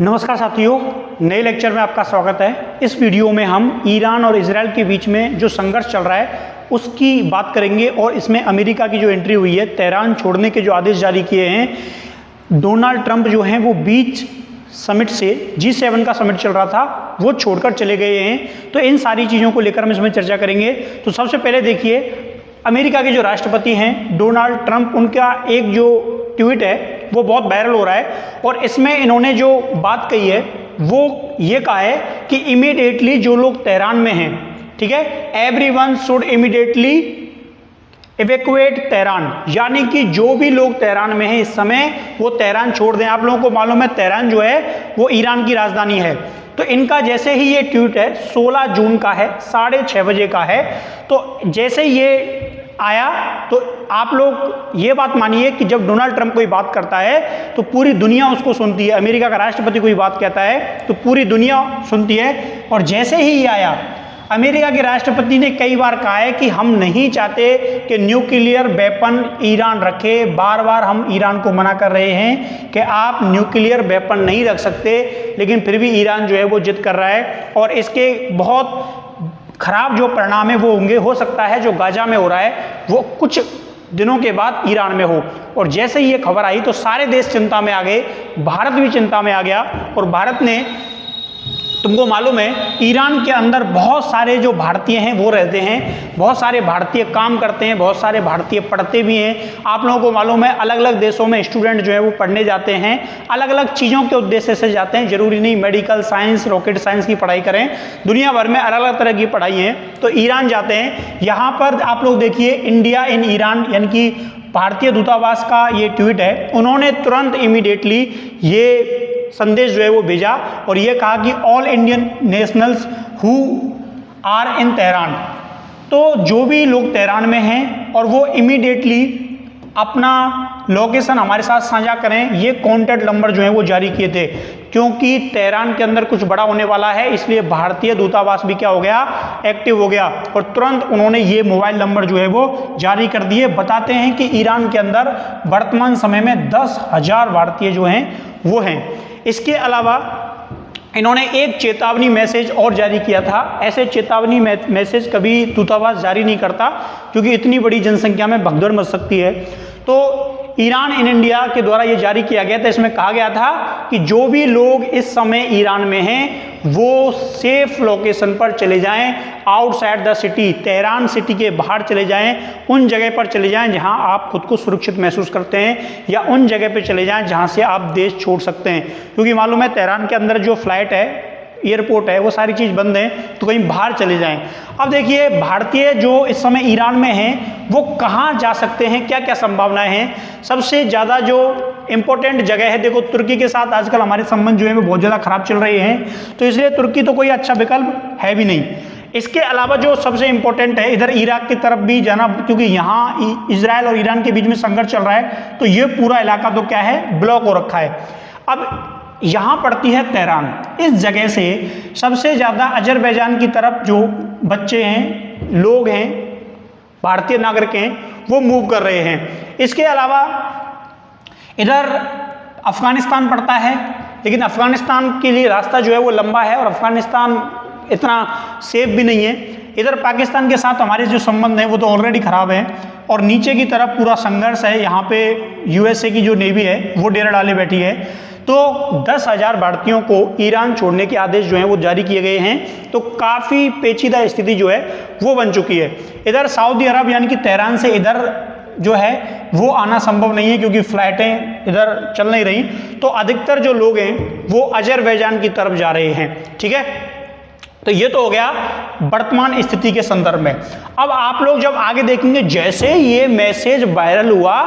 नमस्कार साथियों, नए लेक्चर में आपका स्वागत है। इस वीडियो में हम ईरान और इजराइल के बीच में जो संघर्ष चल रहा है उसकी बात करेंगे और इसमें अमेरिका की जो एंट्री हुई है, तेहरान छोड़ने के जो आदेश जारी किए हैं, डोनाल्ड ट्रंप जो हैं वो बीच समिट से G7 का समिट चल रहा था वो छोड़कर चले गए हैं। तो इन सारी चीज़ों को लेकर हम इसमें चर्चा करेंगे। तो सबसे पहले देखिए, अमेरिका के जो राष्ट्रपति हैं डोनाल्ड ट्रंप, उनका एक जो ट्वीट है वो बहुत वायरल हो रहा है और इसमें इन्होंने जो बात कही है वो ये कहा है कि इमीडिएटली जो लोग तेहरान में हैं, ठीक है, everyone should immediately evacuate Tehran, यानी कि जो भी लोग तेहरान में हैं इस समय वो तेहरान छोड़ दें। आप लोगों को मालूम है तेहरान जो है वो ईरान की राजधानी है। तो इनका जैसे ही ये ट्वीट है 16 जून का है, 6:30 बजे का है। तो जैसे ये आया तो आप लोग ये बात मानिए कि जब डोनाल्ड ट्रंप कोई बात करता है तो पूरी दुनिया उसको सुनती है। अमेरिका का राष्ट्रपति कोई बात कहता है तो पूरी दुनिया सुनती है। और जैसे ही ये आया, अमेरिका के राष्ट्रपति ने कई बार कहा है कि हम नहीं चाहते कि न्यूक्लियर वेपन ईरान रखे। बार बार हम ईरान को मना कर रहे हैं कि आप न्यूक्लियर वेपन नहीं रख सकते, लेकिन फिर भी ईरान जो है वो जिद कर रहा है और इसके बहुत खराब जो परिणाम है वो होंगे। हो सकता है जो गाजा में हो रहा है वो कुछ दिनों के बाद ईरान में हो। और जैसे ही ये खबर आई तो सारे देश चिंता में आ गए, भारत भी चिंता में आ गया। और भारत ने, तुमको मालूम है ईरान के अंदर बहुत सारे जो भारतीय हैं वो रहते हैं, बहुत सारे भारतीय काम करते हैं, बहुत सारे भारतीय पढ़ते भी हैं। आप लोगों को मालूम है अलग अलग देशों में स्टूडेंट जो है वो पढ़ने जाते हैं, अलग अलग चीज़ों के उद्देश्य से जाते हैं। जरूरी नहीं मेडिकल साइंस, रॉकेट साइंस की पढ़ाई करें, दुनिया भर में अलग अलग तरह की पढ़ाई है। तो ईरान जाते हैं। यहाँ पर आप लोग देखिए इंडिया इन ईरान, यानी कि भारतीय दूतावास का ये ट्वीट है। उन्होंने तुरंत इमीडिएटली ये संदेश जो है वो भेजा और ये कहा कि all Indian nationals who are in Tehran, तो जो भी लोग तेहरान में हैं और वो इमीडिएटली अपना लोकेशन हमारे साथ साझा करें। ये कॉन्टैक्ट नंबर जो है वो जारी किए थे, क्योंकि तेहरान के अंदर कुछ बड़ा होने वाला है, इसलिए भारतीय दूतावास भी क्या हो गया, एक्टिव हो गया। और तुरंत उन्होंने ये मोबाइल नंबर जो है वो जारी कर दिए। बताते हैं कि ईरान के अंदर वर्तमान समय में 10,000 भारतीय जो हैं वो हैं। इसके अलावा इन्होंने एक चेतावनी मैसेज और जारी किया था। ऐसे चेतावनी मैसेज कभी दूतावास जारी नहीं करता, क्योंकि इतनी बड़ी जनसंख्या में भगदड़ मच सकती है। तो ईरान इन इंडिया के द्वारा ये जारी किया गया था। इसमें कहा गया था कि जो भी लोग इस समय ईरान में हैं वो सेफ लोकेशन पर चले जाएं, outside the city, Tehran city के बाहर चले जाएं, उन जगह पर चले जाएं जहां आप खुद को सुरक्षित महसूस करते हैं, या उन जगह पर चले जाएं जहां से आप देश छोड़ सकते हैं। क्योंकि मालूम है तेहरान के अंदर जो फ्लाइट है, एयरपोर्ट है, वो सारी चीज़ बंद है, तो कहीं बाहर चले जाएं। अब देखिए भारतीय जो इस समय ईरान में हैं वो कहाँ जा सकते हैं, क्या क्या संभावनाएं हैं। सबसे ज़्यादा जो इम्पोर्टेंट जगह है, देखो तुर्की के साथ आजकल हमारे संबंध जो है वो बहुत ज़्यादा खराब चल रहे हैं, तो इसलिए तुर्की तो कोई अच्छा विकल्प है भी नहीं। इसके अलावा जो सबसे इम्पोर्टेंट है, इधर इराक की तरफ भी जाना, क्योंकि यहाँ इजराइल और ईरान के बीच में संघर्ष चल रहा है, तो ये पूरा इलाका तो क्या है, ब्लॉक हो रखा है। अब यहाँ पड़ती है तेहरान। इस जगह से सबसे ज़्यादा अजरबैजान की तरफ जो बच्चे हैं, लोग हैं, भारतीय नागरिक हैं, वो मूव कर रहे हैं। इसके अलावा इधर अफगानिस्तान पड़ता है, लेकिन अफगानिस्तान के लिए रास्ता जो है वो लंबा है और अफगानिस्तान इतना सेफ भी नहीं है। इधर पाकिस्तान के साथ हमारे जो संबंध हैं वो तो ऑलरेडी ख़राब हैं। और नीचे की तरफ पूरा संघर्ष है, यहाँ पे USA की जो नेवी है वो डेरा डाले बैठी है। तो 10,000 भारतीयों को ईरान छोड़ने के आदेश जो हैं वो जारी किए गए हैं। तो काफ़ी पेचीदा स्थिति जो है वो बन चुकी है। इधर सऊदी अरब यानी कि तेहरान से इधर जो है वो आना संभव नहीं है, क्योंकि फ्लाइटें इधर चल नहीं रही। तो अधिकतर जो लोग हैं वो अजरबैजान की तरफ जा रहे हैं, ठीक है। तो ये तो हो गया वर्तमान स्थिति के संदर्भ में। अब आप लोग जब आगे देखेंगे, जैसे ये मैसेज वायरल हुआ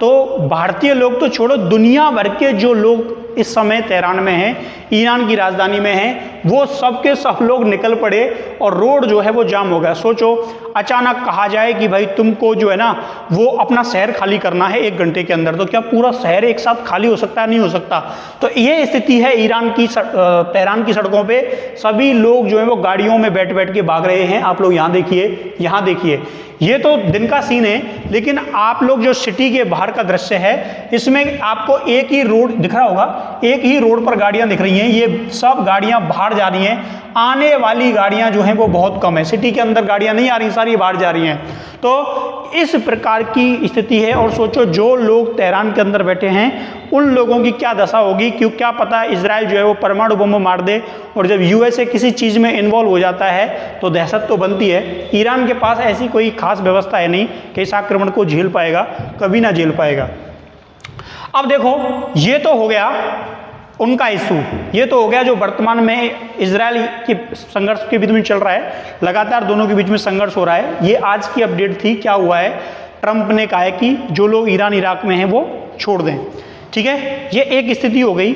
तो भारतीय लोग तो छोड़ो, दुनिया भर के जो लोग इस समय तेहरान में हैं, ईरान की राजधानी में हैं, वो सब के सब लोग निकल पड़े और रोड जो है वो जाम हो गया। सोचो अचानक कहा जाए कि भाई तुमको जो है ना वो अपना शहर खाली करना है 1 घंटे के अंदर, तो क्या पूरा शहर एक साथ खाली हो सकता है? नहीं हो सकता। तो ये स्थिति है ईरान की, तेहरान की सड़कों पे सभी लोग जो है वो गाड़ियों में बैठ बैठ के भाग रहे हैं। आप लोग यहाँ देखिए, यहाँ देखिए, ये तो दिन का सीन है, लेकिन आप लोग जो सिटी के बाहर का दृश्य है इसमें आपको एक ही रोड दिख रहा होगा, एक ही रोड पर गाड़ियां दिख रही हैं। ये सब गाड़ियां बाहर जा रही हैं, आने वाली गाड़ियां जो हैं वो बहुत कम है। सिटी के अंदर गाड़ियां नहीं आ रही, सारी बाहर जा रही हैं। तो इस प्रकार की स्थिति है। और सोचो जो लोग तेहरान के अंदर बैठे हैं उन लोगों की क्या दशा होगी, क्यों क्या पता इजराइल जो है वो परमाणु बम मार दे। और जब यूएसए किसी चीज़ में इन्वॉल्व हो जाता है तो दहशत तो बनती है। ईरान के पास ऐसी कोई खास व्यवस्था है नहीं कि इस आक्रमण को झेल पाएगा, कभी ना झेल पाएगा। अब देखो ये तो हो गया उनका इशू, ये तो हो गया जो वर्तमान में इजराइल के संघर्ष के बीच में चल रहा है, लगातार दोनों के बीच में संघर्ष हो रहा है। ये आज की अपडेट थी। क्या हुआ है, ट्रंप ने कहा है कि जो लोग ईरान इराक में हैं वो छोड़ दें। ठीक है, ये एक स्थिति हो गई।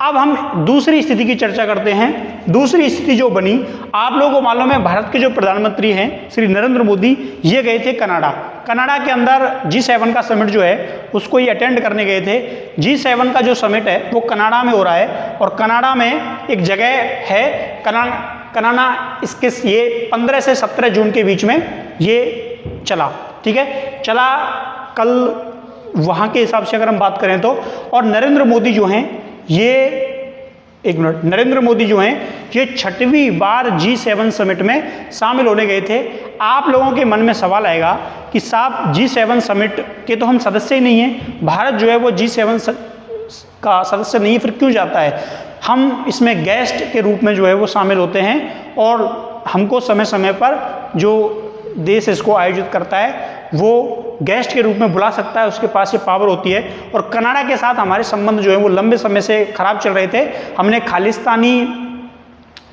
अब हम दूसरी स्थिति की चर्चा करते हैं। दूसरी स्थिति जो बनी, आप लोगों को मालूम है भारत के जो प्रधानमंत्री हैं श्री नरेंद्र मोदी, ये गए थे कनाडा। कनाडा के अंदर G7 का समिट जो है उसको ये अटेंड करने गए थे। G7 का जो समिट है वो कनाडा में हो रहा है, और कनाडा में एक जगह है कनाडा, इसके ये 15 से 17 जून के बीच में ये चला। ठीक है, चला कल वहाँ के हिसाब से अगर हम बात करें तो। और नरेंद्र मोदी जो हैं ये, एक मिनट, नरेंद्र मोदी जो हैं ये 6वीं बार G7 समिट में शामिल होने गए थे। आप लोगों के मन में सवाल आएगा कि साहब G7 समिट के तो हम सदस्य ही नहीं हैं, भारत जो है वो G7 का सदस्य नहीं है, फिर क्यों जाता है? हम इसमें गेस्ट के रूप में जो है वो शामिल होते हैं, और हमको समय समय पर जो देश इसको आयोजित करता है वो गेस्ट के रूप में बुला सकता है, उसके पास ये पावर होती है। और कनाडा के साथ हमारे संबंध जो है वो लंबे समय से खराब चल रहे थे। हमने खालिस्तानी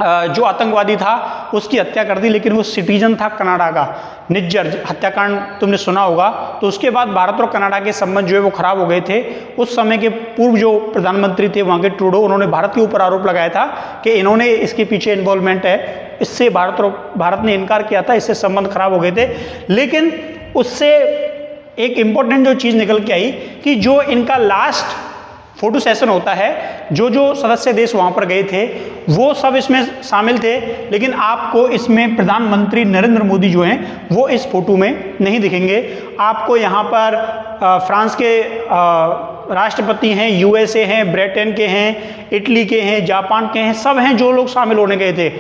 जो आतंकवादी था उसकी हत्या कर दी, लेकिन वो सिटीजन था कनाडा का, निज्जर हत्याकांड तुमने सुना होगा। तो उसके बाद भारत और कनाडा के संबंध जो है वो खराब हो गए थे। उस समय के पूर्व जो प्रधानमंत्री थे वहाँ के ट्रूडो, उन्होंने भारत के ऊपर आरोप लगाया था कि इन्होंने इसके पीछे इन्वॉल्वमेंट है। इससे भारत ने इनकार किया था, इससे संबंध खराब हो गए थे। लेकिन उससे एक इम्पोर्टेंट जो चीज़ निकल के आई कि जो इनका लास्ट फोटो सेशन होता है, जो सदस्य देश वहाँ पर गए थे वो सब इसमें शामिल थे, लेकिन आपको इसमें प्रधानमंत्री नरेंद्र मोदी जो हैं वो इस फोटो में नहीं दिखेंगे। आपको यहाँ पर फ्रांस के राष्ट्रपति हैं, यूएसए हैं, ब्रिटेन के हैं, इटली के हैं, जापान के हैं, सब हैं जो लोग शामिल होने गए थे।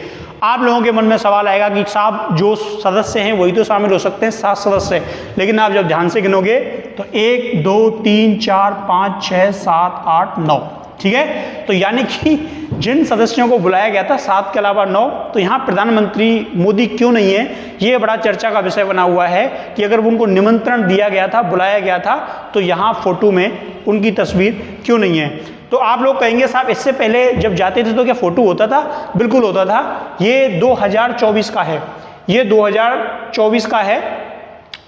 आप लोगों के मन में सवाल आएगा कि साहब जो सदस्य हैं वही तो शामिल हो सकते हैं, 7 सदस्य, लेकिन आप जब ध्यान से गिनोगे तो 1 2 3 4 5 6 7 8 9, ठीक है। तो यानी कि जिन सदस्यों को बुलाया गया था 7 के अलावा 9, तो यहाँ प्रधानमंत्री मोदी क्यों नहीं है, ये बड़ा चर्चा का विषय बना हुआ है कि अगर उनको निमंत्रण दिया गया था, बुलाया गया था, तो यहाँ फोटो में उनकी तस्वीर क्यों नहीं है। तो आप लोग कहेंगे साहब इससे पहले जब जाते थे तो क्या फोटो होता था? बिल्कुल होता था। ये 2024 का है, ये 2024 का है,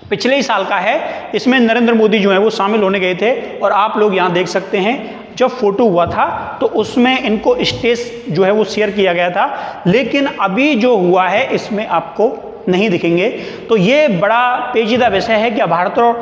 पिछले ही साल का है। इसमें नरेंद्र मोदी जो है वो शामिल होने गए थे, और आप लोग यहाँ देख सकते हैं जब फोटो हुआ था तो उसमें इनको स्टेज जो है वो शेयर किया गया था, लेकिन अभी जो हुआ है इसमें आपको नहीं दिखेंगे। तो ये बड़ा पेचीदा विषय है कि भारत और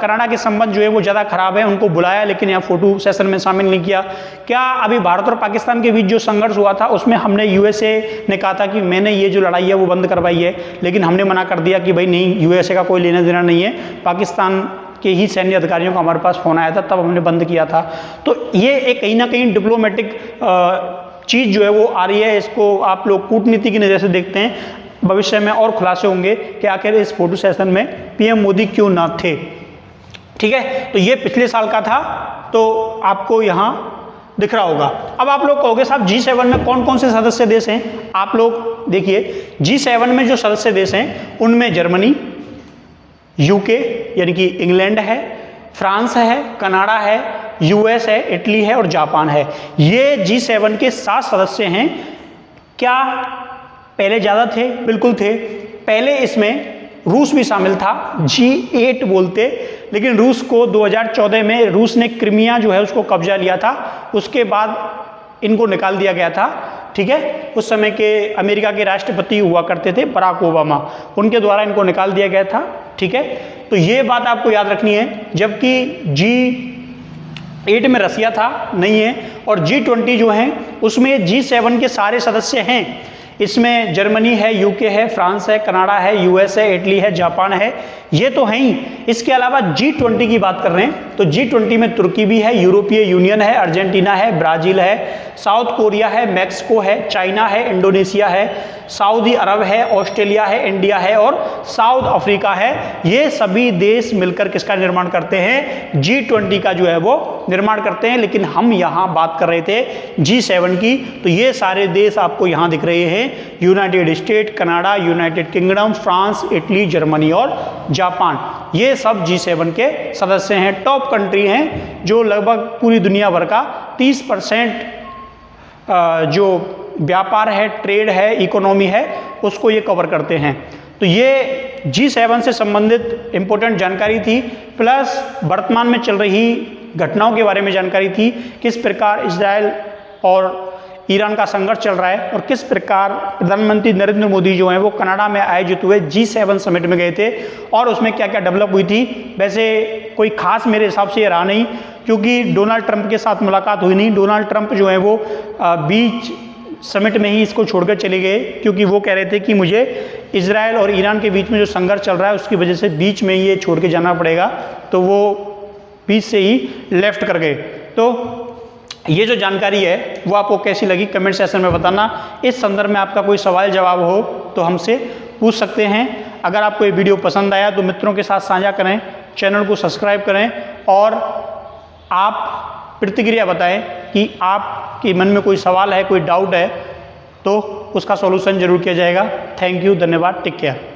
कनाडा के संबंध जो है वो ज़्यादा खराब है। उनको बुलाया लेकिन यहाँ फोटो सेशन में शामिल नहीं किया। क्या अभी भारत और पाकिस्तान के बीच जो संघर्ष हुआ था उसमें हमने यूएसए ने कहा था कि मैंने ये जो लड़ाई है वो बंद करवाई है, लेकिन हमने मना कर दिया कि भाई नहीं, यूएसए का कोई लेना देना नहीं है, पाकिस्तान के ही सैन्य अधिकारियों का हमारे पास फ़ोन आया था, तब हमने बंद किया था। तो ये एक कहीं ना कहीं डिप्लोमेटिक चीज़ जो है वो आ रही है। इसको आप लोग कूटनीति की नज़र से देखते हैं। भविष्य में और खुलासे होंगे कि आखिर इस फोटो सेशन में पीएम मोदी क्यों ना थे। ठीक है, तो ये पिछले साल का था, तो आपको यहाँ दिख रहा होगा। अब आप लोग कहोगे साहब G7 में कौन कौन से सदस्य देश हैं? आप लोग देखिए G7 में जो सदस्य देश हैं उनमें जर्मनी, यूके यानी कि इंग्लैंड है, फ्रांस है, कनाडा है, यूएस है, इटली है और जापान है। ये G7 के 7 सदस्य हैं। क्या पहले ज़्यादा थे? बिल्कुल थे। पहले इसमें रूस भी शामिल था, G8 बोलते, लेकिन रूस को 2014 में रूस ने क्रीमिया जो है उसको कब्जा लिया था, उसके बाद इनको निकाल दिया गया था। ठीक है। उस समय के अमेरिका के राष्ट्रपति हुआ करते थे बराक ओबामा, उनके द्वारा इनको निकाल दिया गया था, ठीक है। तो ये बात आपको याद रखनी है। जबकि G8 में रसिया था, नहीं है, और G20 जो है उसमें G7 के सारे सदस्य हैं। इसमें जर्मनी है, यूके है, फ्रांस है, कनाडा है, यूएस है, इटली है, जापान है, ये तो हैं ही। इसके अलावा G20 की बात कर रहे हैं तो G20 में तुर्की भी है, यूरोपीय यूनियन है, अर्जेंटीना है, ब्राजील है, साउथ कोरिया है, मैक्सिको है, चाइना है, इंडोनेशिया है, सऊदी अरब है, ऑस्ट्रेलिया है, इंडिया है और साउथ अफ्रीका है। ये सभी देश मिलकर किसका निर्माण करते हैं? G20 का जो है वो निर्माण करते हैं। लेकिन हम यहाँ बात कर रहे थे G7 की, तो ये सारे देश आपको यहाँ दिख रहे हैं, United state, Canada, United kingdom, France, Italy, Germany और जापान। ये सब G7 के सदस्य हैं, टॉप कंट्री हैं, जो लगभग पूरी दुनिया भर का 30% जो व्यापार है, ट्रेड है, इकोनॉमी है, उसको ये कवर करते हैं। तो ये G7 से संबंधित इंपॉर्टेंट जानकारी थी, प्लस वर्तमान में चल रही घटनाओं के बारे में जानकारी थी, किस प्रकार इजराइल और ईरान का संघर्ष चल रहा है और किस प्रकार प्रधानमंत्री नरेंद्र मोदी जो हैं वो कनाडा में आयोजित हुए G7 समिट में गए थे और उसमें क्या क्या डेवलप हुई थी। वैसे कोई खास मेरे हिसाब से ये रहा नहीं, क्योंकि डोनाल्ड ट्रंप के साथ मुलाकात हुई नहीं। डोनाल्ड ट्रंप जो है वो बीच समिट में ही इसको छोड़कर चले गए, क्योंकि वो कह रहे थे कि मुझे इजराइल और ईरान के बीच में जो संघर्ष चल रहा है उसकी वजह से बीच में ये छोड़ के जाना पड़ेगा, तो वो बीच से ही लेफ्ट कर गए। तो ये जो जानकारी है वो आपको कैसी लगी कमेंट सेक्शन में बताना। इस संदर्भ में आपका कोई सवाल जवाब हो तो हमसे पूछ सकते हैं। अगर आपको ये वीडियो पसंद आया तो मित्रों के साथ साझा करें, चैनल को सब्सक्राइब करें और आप प्रतिक्रिया बताएं कि आपके मन में कोई सवाल है, कोई डाउट है तो उसका सॉल्यूशन जरूर किया जाएगा। थैंक यू, धन्यवाद, टेक केयर।